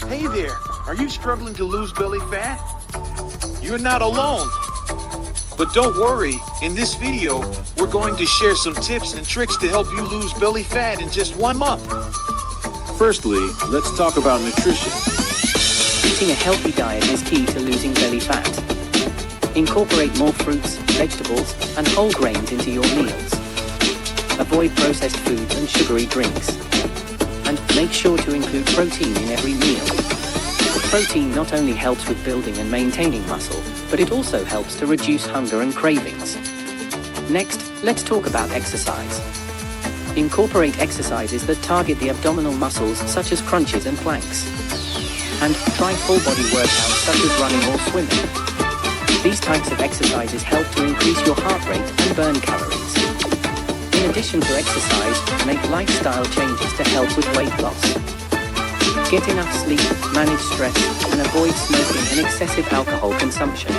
Hey there, are you struggling to lose belly fat? You're not alone. But don't worry, in this video, we're going to share some tips and tricks to help you lose belly fat in just 1 month. Firstly, let's talk about nutrition. Eating a healthy diet is key to losing belly fat. Incorporate more fruits, vegetables, and whole grains into your meals. Avoid processed foods and sugary drinks. And make sure to include protein in every meal. Protein not only helps with building and maintaining muscle, but it also helps to reduce hunger and cravings. Next, let's talk about exercise. Incorporate exercises that target the abdominal muscles such as crunches and planks. And try full body workouts such as running or swimming. These types of exercises help to increase your heart rate and burn calories. In addition to exercise, make lifestyle changes to help with weight loss. Get enough sleep, manage stress, and avoid smoking and excessive alcohol consumption.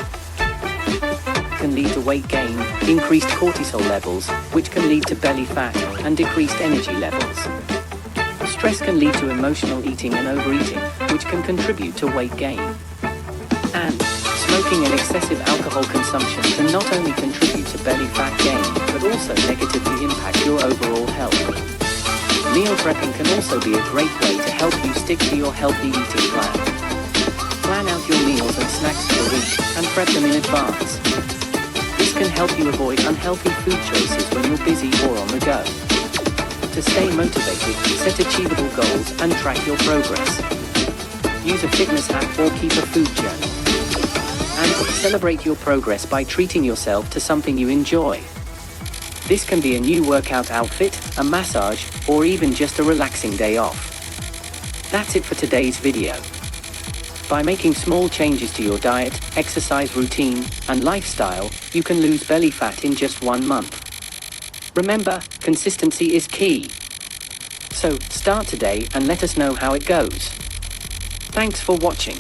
Can lead to weight gain, increased cortisol levels, which can lead to belly fat, and decreased energy levels. Stress can lead to emotional eating and overeating, which can contribute to weight gain. And smoking and excessive alcohol consumption can not only contribute to belly fat gain, but also negatively impact your overall health. Meal prepping can also be a great way to help you stick to your healthy eating plan. Plan out your meals and snacks for the week and prep them in advance. This can help you avoid unhealthy food choices when you're busy or on the go. To stay motivated, set achievable goals and track your progress. Use a fitness app or keep a food journal. And celebrate your progress by treating yourself to something you enjoy. This can be a new workout outfit, a massage, or even just a relaxing day off. That's it for today's video. By making small changes to your diet, exercise routine, and lifestyle, you can lose belly fat in just 1 month. Remember, consistency is key. So, start today and let us know how it goes. Thanks for watching.